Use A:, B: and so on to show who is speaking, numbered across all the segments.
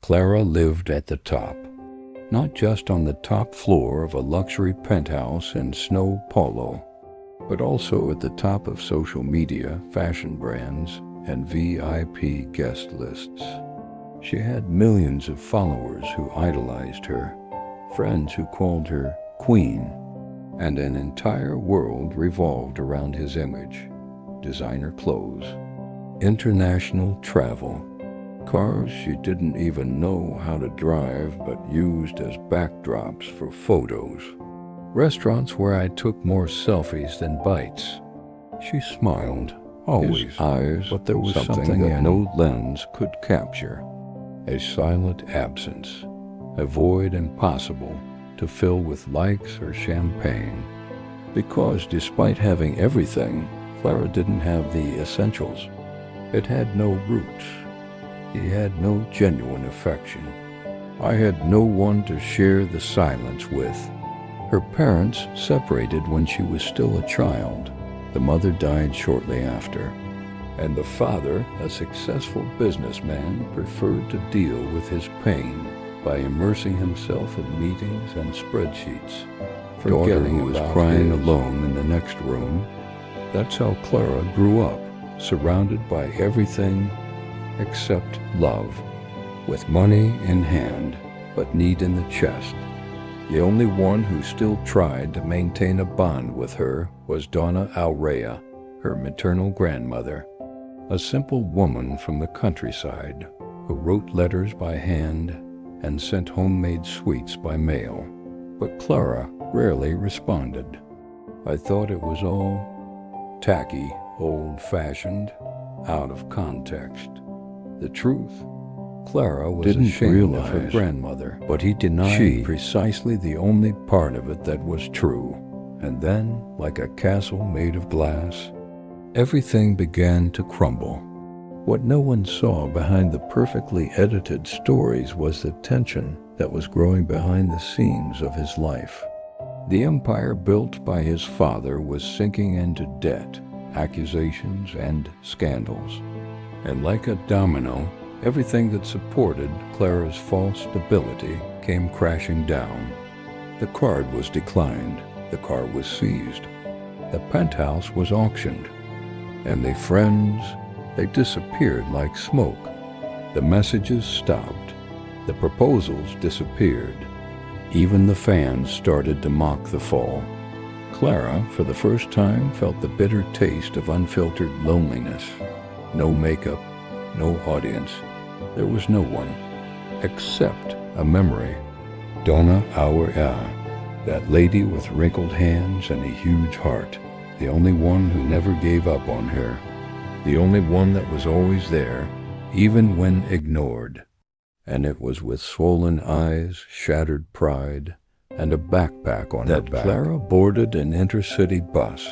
A: Clara lived at the top, not just on the top floor of a luxury penthouse in Snow Paulo, but also at the top of social media, fashion brands, and VIP guest lists. She had millions of followers who idolized her, friends who called her Queen, and an entire world revolved around his image. Designer clothes, international travel, cars she didn't even know how to drive but used as backdrops for photos, restaurants where I took more selfies than bites. She smiled, always, his eyes, but there was something that no lens could capture. A silent absence, a void impossible to fill with likes or champagne. Because despite having everything, Clara didn't have the essentials. It had no roots. He had no genuine affection. I had no one to share the silence with. Her parents separated when she was still a child. The mother died shortly after, and the father, a successful businessman, preferred to deal with his pain by immersing himself in meetings and spreadsheets, forgetting he was crying alone in the next room. That's how Clara grew up, surrounded by everything except love, with money in hand, but need in the chest. The only one who still tried to maintain a bond with her was Donna Aurea, her maternal grandmother, a simple woman from the countryside who wrote letters by hand and sent homemade sweets by mail. But Clara rarely responded. I thought it was all tacky, old-fashioned, out of context. The truth, Clara was ashamed of her grandmother, but he denied precisely the only part of it that was true. And then, like a castle made of glass, everything began to crumble. What no one saw behind the perfectly edited stories was the tension that was growing behind the scenes of his life. The empire built by his father was sinking into debt, accusations, and scandals. And like a domino, everything that supported Clara's false stability came crashing down. The card was declined, the car was seized, the penthouse was auctioned, and the friends, they disappeared like smoke. The messages stopped, the proposals disappeared. Even the fans started to mock the fall. Clara, for the first time, felt the bitter taste of unfiltered loneliness. No makeup, no audience. There was no one, except a memory. Donna Aurea, that lady with wrinkled hands and a huge heart, the only one who never gave up on her, the only one that was always there, even when ignored. And it was with swollen eyes, shattered pride, and a backpack on her back that Clara boarded an intercity bus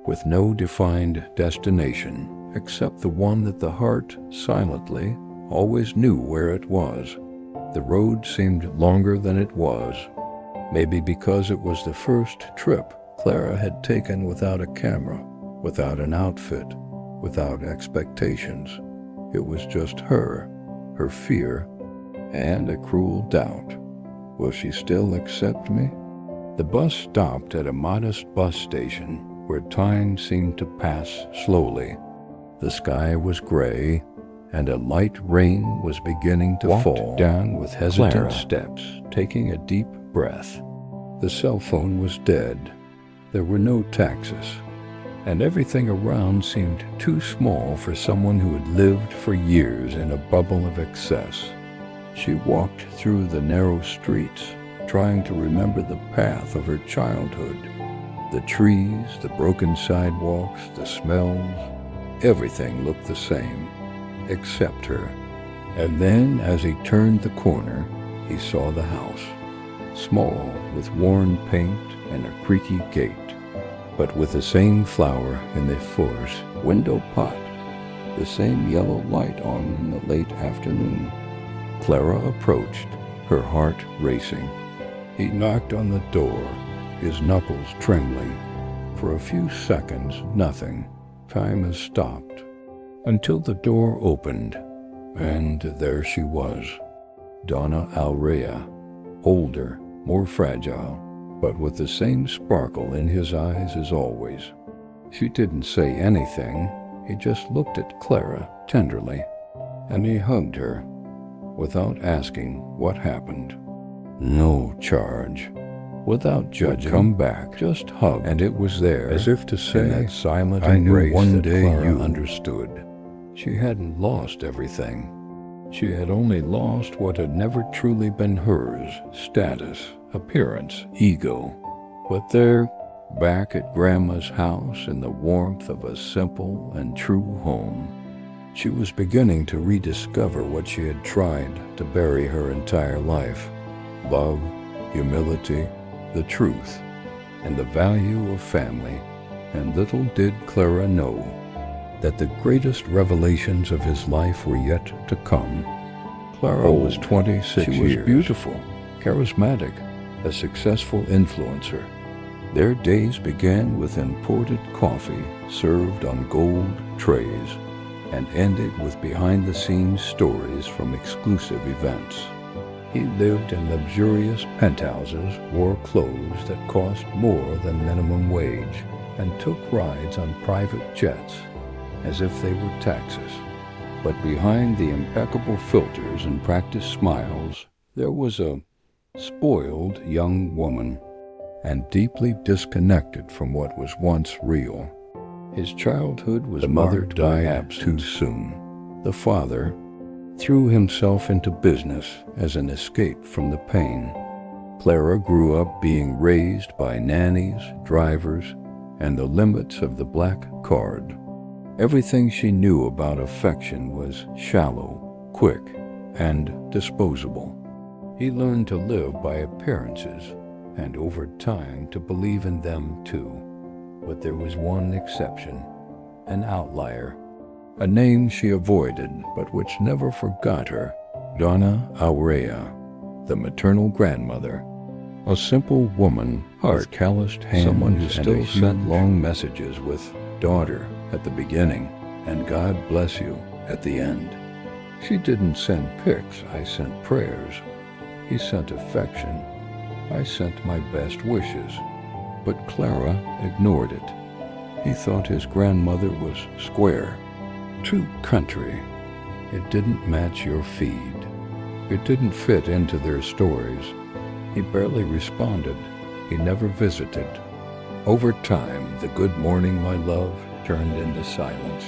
A: with no defined destination except the one that the heart silently always knew where it was. The road seemed longer than it was, maybe because it was the first trip Clara had taken without a camera, without an outfit, without expectations. It was just her fear, and a cruel doubt. Will she still accept me? The bus stopped at a modest bus station where time seemed to pass slowly. The sky was gray, and a light rain was beginning to fall down with hesitant steps, taking a deep breath. The cell phone was dead. There were no taxis, and everything around seemed too small for someone who had lived for years in a bubble of excess. She walked through the narrow streets, trying to remember the path of her childhood. The trees, the broken sidewalks, the smells, everything looked the same, except her. And then, as he turned the corner, he saw the house, small, with worn paint and a creaky gate, but with the same flower in the first window pot, the same yellow light on in the late afternoon. Clara approached, her heart racing. He knocked on the door, his knuckles trembling. For a few seconds, nothing. Time has stopped. Until the door opened, and there she was, Donna Aurea, older, more fragile, but with the same sparkle in his eyes as always. She didn't say anything, he just looked at Clara tenderly, and he hugged her without asking what happened. No charge. Without judging, come back, just hug, and it was there, as if to say, in that silent embrace, one day you understood. She hadn't lost everything. She had only lost what had never truly been hers: status, appearance, ego. But there, back at Grandma's house in the warmth of a simple and true home, she was beginning to rediscover what she had tried to bury her entire life: love, humility, the truth, and the value of family. And little did Clara know that the greatest revelations of his life were yet to come. Clara was 26 years. She was beautiful, charismatic, a successful influencer. Their days began with imported coffee served on gold trays and ended with behind-the-scenes stories from exclusive events. He lived in luxurious penthouses, wore clothes that cost more than minimum wage, and took rides on private jets as if they were taxes. But behind the impeccable filters and practiced smiles, there was a spoiled young woman, and deeply disconnected from what was once real. His childhood was the mother died too soon. The father threw himself into business as an escape from the pain. Clara grew up being raised by nannies, drivers, and the limits of the black card. Everything she knew about affection was shallow, quick, and disposable. He learned to live by appearances, and over time to believe in them too. But there was one exception, an outlier, a name she avoided but which never forgot her: Donna Aurea, the maternal grandmother. A simple woman, with calloused hands, someone who still sent long messages with "daughter" at the beginning and "God bless you" at the end. She didn't send pics, I sent prayers. He sent affection, I sent my best wishes. But Clara ignored it. He thought his grandmother was square, too country. It didn't match your feed. It didn't fit into their stories. He barely responded. He never visited. Over time, the "good morning, my love" turned into silence.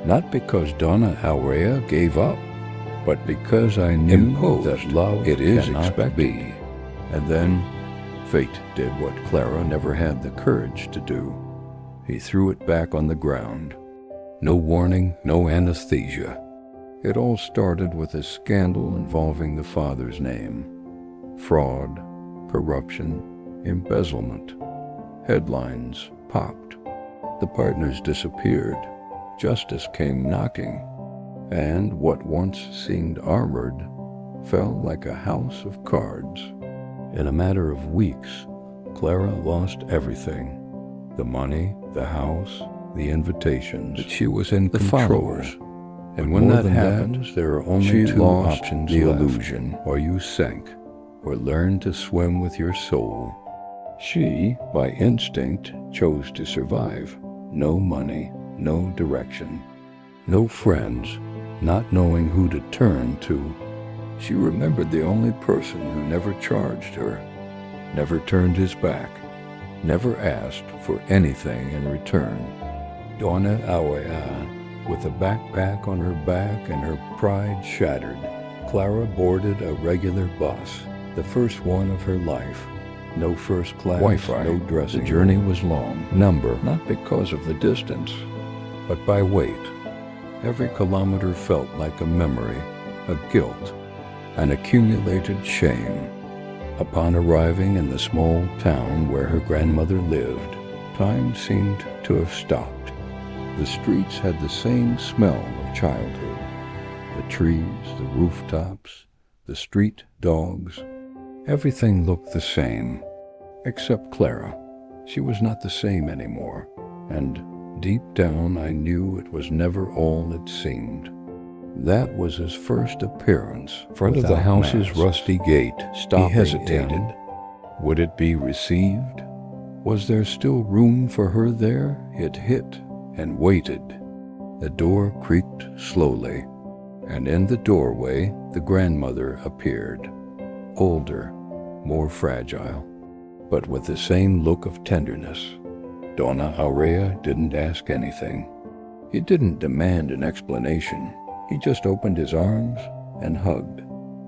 A: Not because Donna Aurea gave up, but because I knew that love it is expected. Be. And then fate did what Clara never had the courage to do. He threw it back on the ground. No warning, no anesthesia. It all started with a scandal involving the father's name. Fraud, corruption, embezzlement. Headlines popped. The partners disappeared. Justice came knocking. And what once seemed armored fell like a house of cards. In a matter of weeks, Clara lost everything. The money, the house, the invitations. But she was in control. And when that happens, there are only two options left. The illusion, or you sank, or learn to swim with your soul. She, by instinct, chose to survive. No money, no direction, no friends, not knowing who to turn to. She remembered the only person who never charged her, never turned his back, never asked for anything in return. Donna Aurea, with a backpack on her back and her pride shattered, Clara boarded a regular bus, the first one of her life. No first class, Wi-Fi, no dressing. The journey was long, number, not because of the distance, but by weight. Every kilometer felt like a memory, a guilt, an accumulated shame. Upon arriving in the small town where her grandmother lived, time seemed to have stopped. The streets had the same smell of childhood. The trees, the rooftops, the street dogs. Everything looked the same, except Clara. She was not the same anymore, and deep down I knew it was never all it seemed. That was his first appearance in front of the house's rusty gate. He hesitated. Would it be received? Was there still room for her there? It hit and waited. The door creaked slowly, and in the doorway the grandmother appeared, older, more fragile, but with the same look of tenderness. Donna Aurea didn't ask anything. He didn't demand an explanation. He just opened his arms and hugged.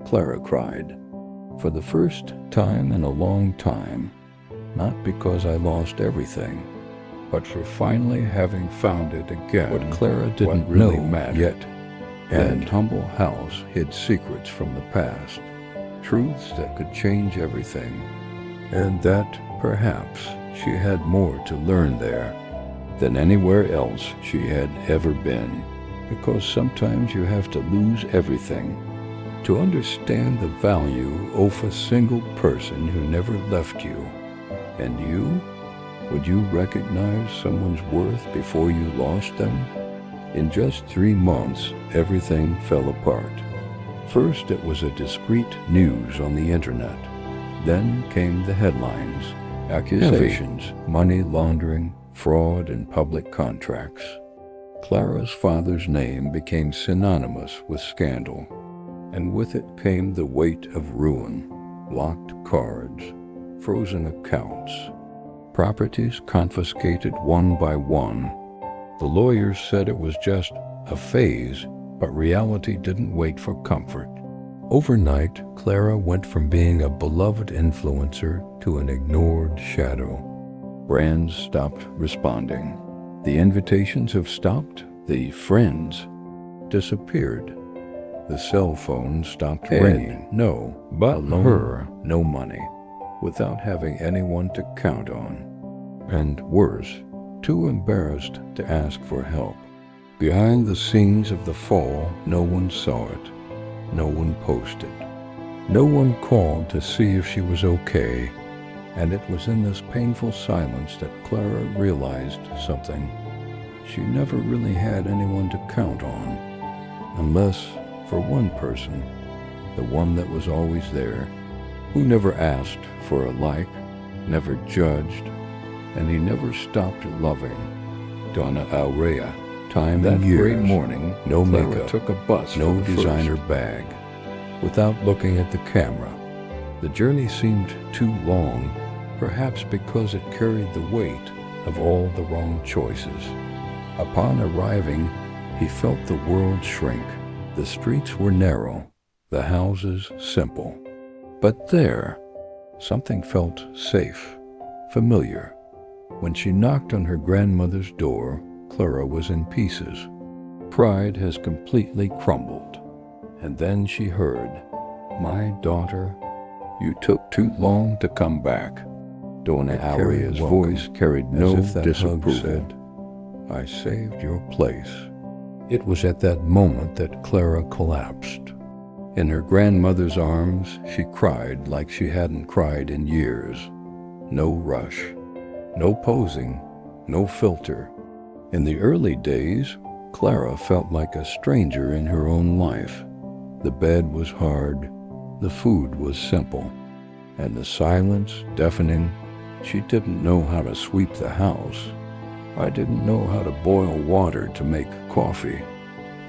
A: Clara cried. For the first time in a long time, not because I lost everything, but for finally having found it again. What Clara didn't really matter yet. That humble house hid secrets from the past, truths that could change everything, and that, perhaps, she had more to learn there than anywhere else she had ever been, because sometimes you have to lose everything to understand the value of a single person who never left you. And you? Would you recognize someone's worth before you lost them? In just 3 months, everything fell apart. First, it was a discreet news on the internet. Then came the headlines, accusations, money laundering, fraud in public contracts. Clara's father's name became synonymous with scandal, and with it came the weight of ruin, blocked cards, frozen accounts, properties confiscated one by one. The lawyers said it was just a phase, but reality didn't wait for comfort. Overnight, Clara went from being a beloved influencer to an ignored shadow. Brands stopped responding. The invitations have stopped. The friends disappeared. The cell phone stopped ringing. No, but her, no money, without having anyone to count on. And worse, too embarrassed to ask for help. Behind the scenes of the fall, no one saw it. No one posted. No one called to see if she was okay. And it was in this painful silence that Clara realized something. She never really had anyone to count on. Unless for one person, the one that was always there, who never asked for a like, never judged, and he never stopped loving. Donna Aurea. Time that great morning, no makeup, took a bus, no designer bag, without looking at the camera. The journey seemed too long, perhaps because it carried the weight of all the wrong choices. Upon arriving, he felt the world shrink. The streets were narrow, the houses simple. But there, something felt safe, familiar. When she knocked on her grandmother's door, Clara was in pieces. Pride has completely crumbled. And then she heard, "My daughter, you took too long to come back." Donna Aurea's voice carried no disapproval. "I saved your place." It was at that moment that Clara collapsed. In her grandmother's arms, she cried like she hadn't cried in years. No rush, no posing, no filter. In the early days, Clara felt like a stranger in her own life. The bed was hard, the food was simple, and the silence deafening. She didn't know how to sweep the house. I didn't know how to boil water to make coffee.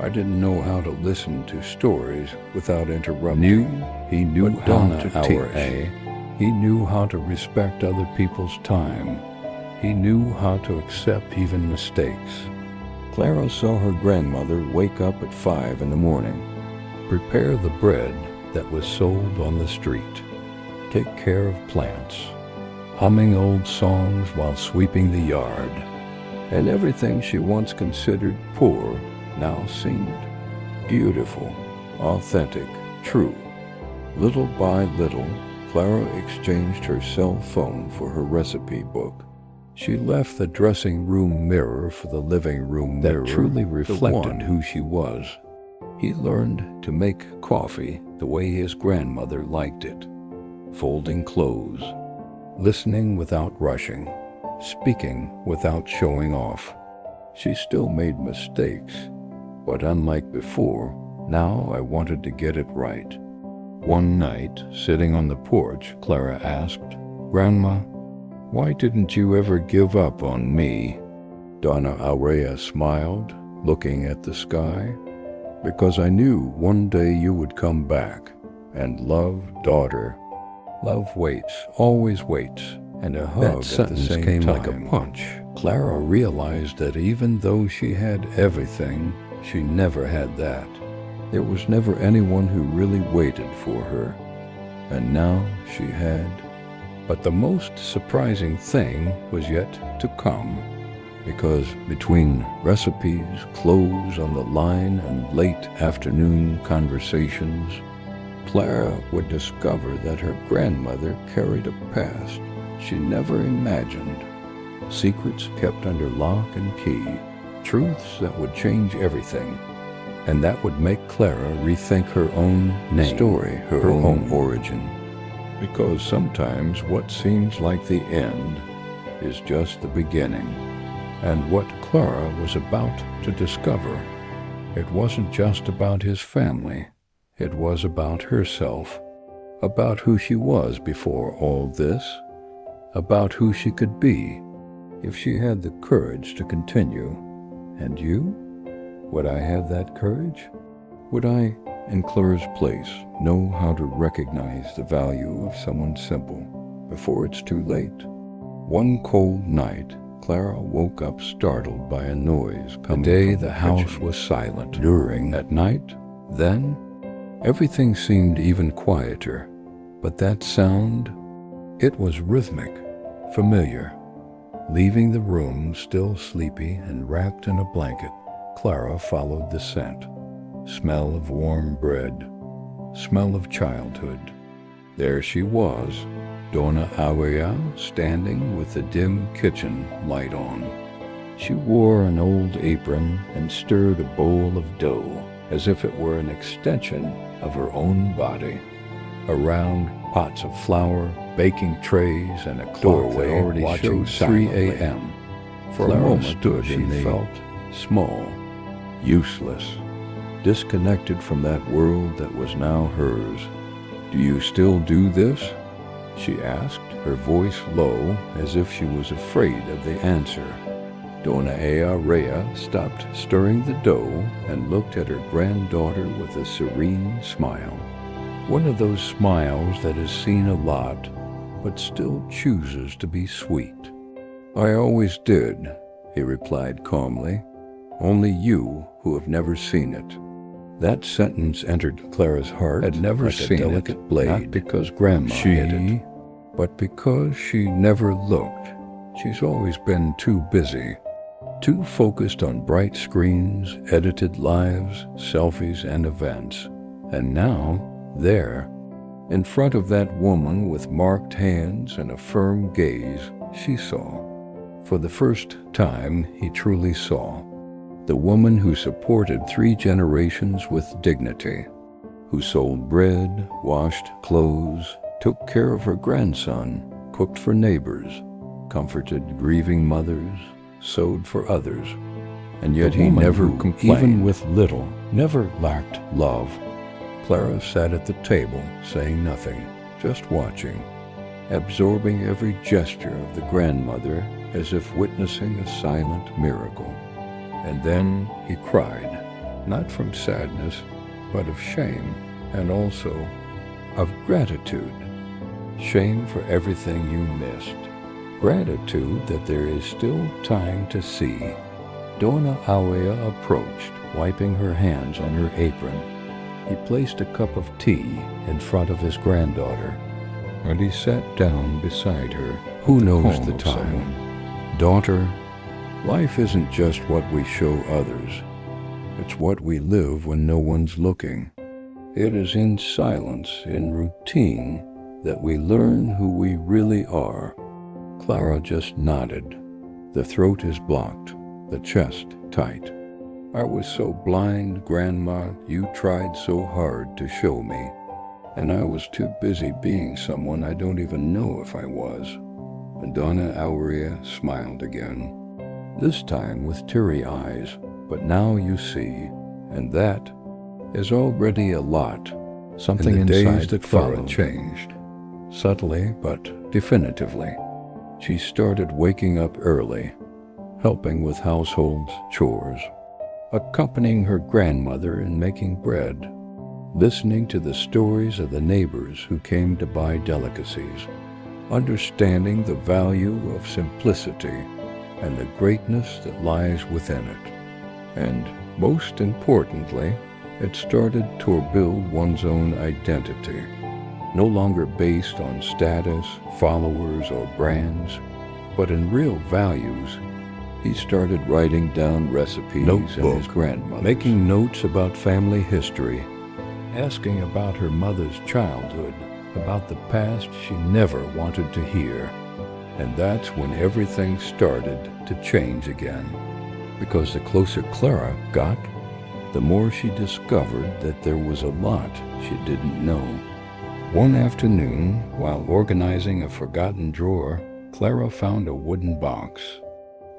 A: I didn't know how to listen to stories without interrupting. He knew how to teach. He knew how to respect other people's time. He knew how to accept even mistakes. Clara saw her grandmother wake up at 5 in the morning, prepare the bread that was sold on the street, take care of plants, humming old songs while sweeping the yard. And everything she once considered poor now seemed beautiful, authentic, true. Little by little, Clara exchanged her cell phone for her recipe book. She left the dressing room mirror for the living room mirror that truly reflected who she was. He learned to make coffee the way his grandmother liked it, folding clothes, listening without rushing, speaking without showing off. She still made mistakes, but unlike before, Now I wanted to get it right. One night, sitting on the porch, Clara asked, "Grandma, why didn't you ever give up on me?" Donna Aurea smiled, looking at the sky. "Because I knew one day you would come back. And love, daughter, love waits, always waits." And a hug
B: That sentence came like a punch.
A: Clara realized that even though she had everything, she never had that. There was never anyone who really waited for her. And now she had. But the most surprising thing was yet to come. Because between recipes, clothes on the line, and late afternoon conversations, Clara would discover that her grandmother carried a past she never imagined. Secrets kept under lock and key, truths that would change everything, and that would make Clara rethink her own name, story, her own origin. Because sometimes what seems like the end is just the beginning. And what Clara was about to discover, it wasn't just about his family. It was about herself, about who she was before all this, about who she could be if she had the courage to continue. And you? Would I have that courage? Would I, in Clara's place, know how to recognize the value of someone simple before it's too late? One cold night, Clara woke up startled by a noise coming from the house was silent during that night. Then, everything seemed even quieter. But that sound, it was rhythmic, familiar. Leaving the room still sleepy and wrapped in a blanket, Clara followed the scent. Smell of warm bread, smell of childhood. There she was, Donna Aurea, standing with the dim kitchen light on. She wore an old apron and stirred a bowl of dough as if it were an extension of her own body. Around pots of flour, baking trays, and a doorway already watching 3 a.m. For a moment she felt small, useless, disconnected from that world that was now hers. "Do you still do this?" she asked, her voice low, as if she was afraid of the answer. Donna Aurea stopped stirring the dough and looked at her granddaughter with a serene smile. One of those smiles that is seen a lot, but still chooses to be sweet. "I always did," he replied calmly. "Only you who have never seen it." That sentence entered Clara's heart. Had never like seen a delicate blade, not because Grandma hid it, but because she never looked. She's always been too busy, too focused on bright screens, edited lives, selfies, and events. And now, there, in front of that woman with marked hands and a firm gaze, she saw. For the first time, he truly saw. The woman who supported 3 generations with dignity, who sold bread, washed clothes, took care of her grandson, cooked for neighbors, comforted grieving mothers, sewed for others. And yet he never complained, even with little, never lacked love. Clara sat at the table, saying nothing, just watching, absorbing every gesture of the grandmother as if witnessing a silent miracle. And then he cried, not from sadness, but of shame, and also of gratitude. Shame for everything you missed. Gratitude that there is still time to see. Donna Aurea approached, wiping her hands on her apron. He placed a cup of tea in front of his granddaughter, and he sat down beside her. Who knows the time? "Daughter, life isn't just what we show others. It's what we live when no one's looking. It is in silence, in routine, that we learn who we really are." Clara just nodded. The throat is blocked, the chest tight. "I was so blind, Grandma, you tried so hard to show me. And I was too busy being someone I don't even know if I was." And Donna Aurea smiled again, this time with teary eyes. "But now you see, and that is already a lot.
B: Something
A: In the
B: inside
A: days that
B: Clara
A: followed
B: changed.
A: subtly but definitively. She started waking up early, helping with household chores, accompanying her grandmother in making bread, listening to the stories of the neighbors who came to buy delicacies, understanding the value of simplicity and the greatness that lies within it. And most importantly, it started to build one's own identity, no longer based on status, followers, or brands, but in real values. He started writing down recipes
B: Notebook.
A: and his grandmother, making notes about family history, asking about her mother's childhood, about the past she never wanted to hear. And that's when everything started to change again. Because the closer Clara got, the more she discovered that there was a lot she didn't know. One afternoon, while organizing a forgotten drawer, Clara found a wooden box.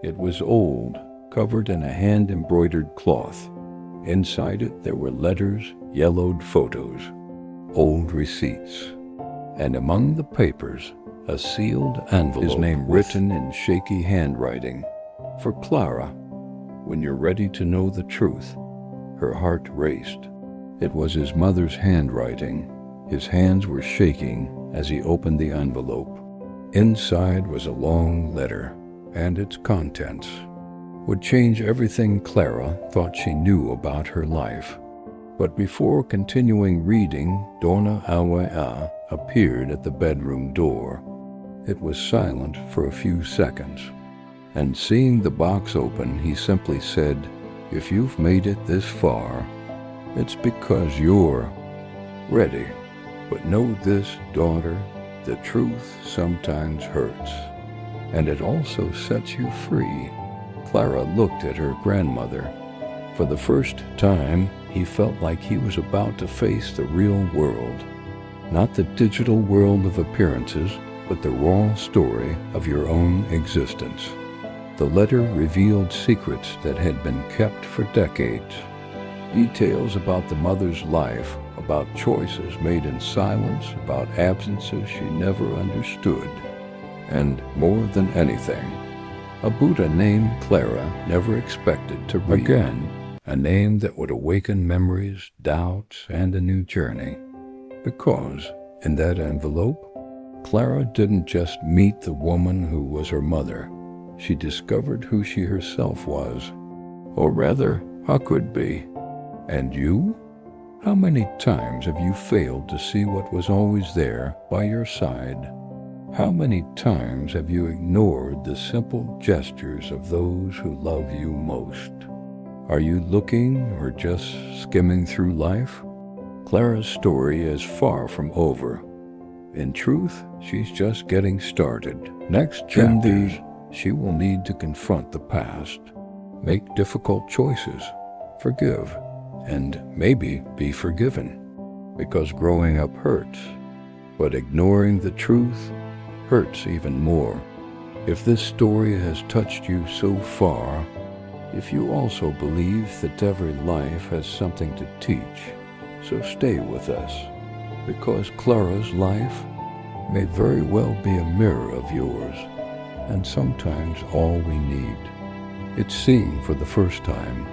A: It was old, covered in a hand-embroidered cloth. Inside it there were letters, yellowed photos, old receipts, and among the papers, a sealed envelope, his name written in shaky handwriting. For Clara, when you're ready to know the truth. Her heart raced. It was his mother's handwriting. His hands were shaking as he opened the envelope. Inside was a long letter, and its contents would change everything Clara thought she knew about her life. But before continuing reading, Donna Awea appeared at the bedroom door. It was silent for a few seconds, and seeing the box open, he simply said, "If you've made it this far, it's because you're ready. But know this, daughter, the truth sometimes hurts, and it also sets you free." Clara looked at her grandmother. For the first time, he felt like he was about to face the real world. Not the digital world of appearances, but the raw story of your own existence. The letter revealed secrets that had been kept for decades. Details about the mother's life, about choices made in silence, about absences she never understood. And more than anything, a Buddha named Clara never expected to read. Again, a name that would awaken memories, doubts, and a new journey. Because in that envelope, Clara didn't just meet the woman who was her mother. She discovered who she herself was, or rather, how could be. And you? How many times have you failed to see what was always there by your side? How many times have you ignored the simple gestures of those who love you most? Are you looking or just skimming through life? Clara's story is far from over. In truth, she's just getting started. Next chapters, she will need to confront the past, make difficult choices, forgive, and maybe be forgiven. Because growing up hurts, but ignoring the truth hurts even more. If this story has touched you so far, if you also believe that every life has something to teach, so stay with us, because Clara's life may very well be a mirror of yours, and sometimes all we need. It's seen for the first time.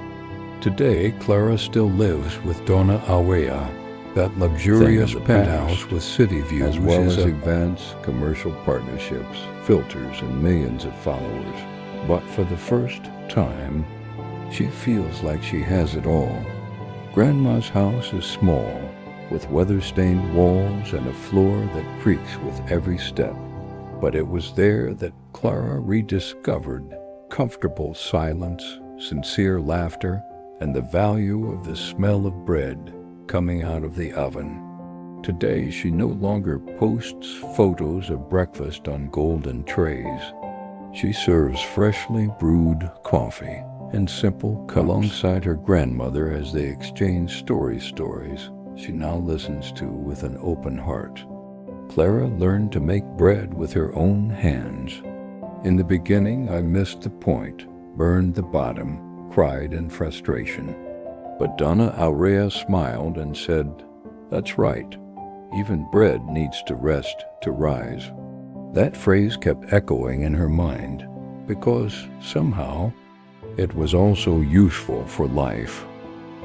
A: Today, Clara still lives with Donna Awea, that luxurious penthouse with city views, as well as advanced commercial partnerships, filters, and millions of followers. But for the first time, she feels like she has it all. Grandma's house is small, with weather-stained walls and a floor that creaks with every step. But it was there that Clara rediscovered comfortable silence, sincere laughter, and the value of the smell of bread coming out of the oven. Today, she no longer posts photos of breakfast on golden trays. She serves freshly brewed coffee in simple cups alongside her grandmother as they exchange stories she now listens to with an open heart. Clara learned to make bread with her own hands. In the beginning, I missed the point, burned the bottom, cried in frustration. But Donna Aurea smiled and said, "That's right. Even bread needs to rest to rise." That phrase kept echoing in her mind, because somehow it was also useful for life.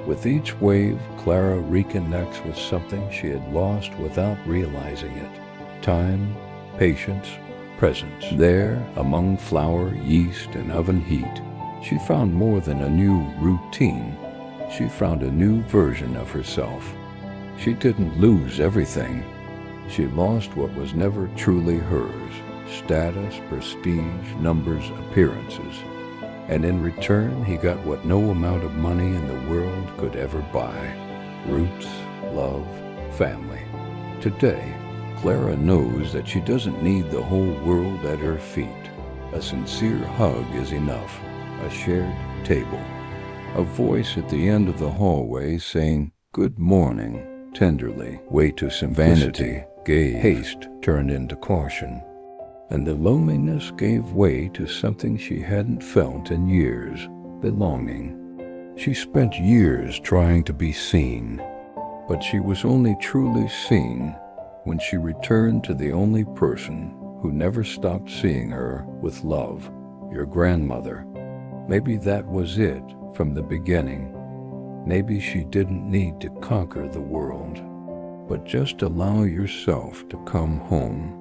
A: With each wave, Clara reconnects with something she had lost without realizing it. Time, patience, presence. There, among flour, yeast, and oven heat, she found more than a new routine. She found a new version of herself. She didn't lose everything. She lost what was never truly hers: status, prestige, numbers, appearances. And in return, he got what no amount of money in the world could ever buy: roots, love, family. Today, Clara knows that she doesn't need the whole world at her feet. A sincere hug is enough, a shared table, a voice at the end of the hallway saying, "Good morning," tenderly. Way to simplicity gave. Haste turned into caution. And the loneliness gave way to something she hadn't felt in years: belonging. She spent years trying to be seen, but she was only truly seen when she returned to the only person who never stopped seeing her with love: your grandmother. Maybe that was it from the beginning. Maybe she didn't need to conquer the world, but just allow yourself to come home.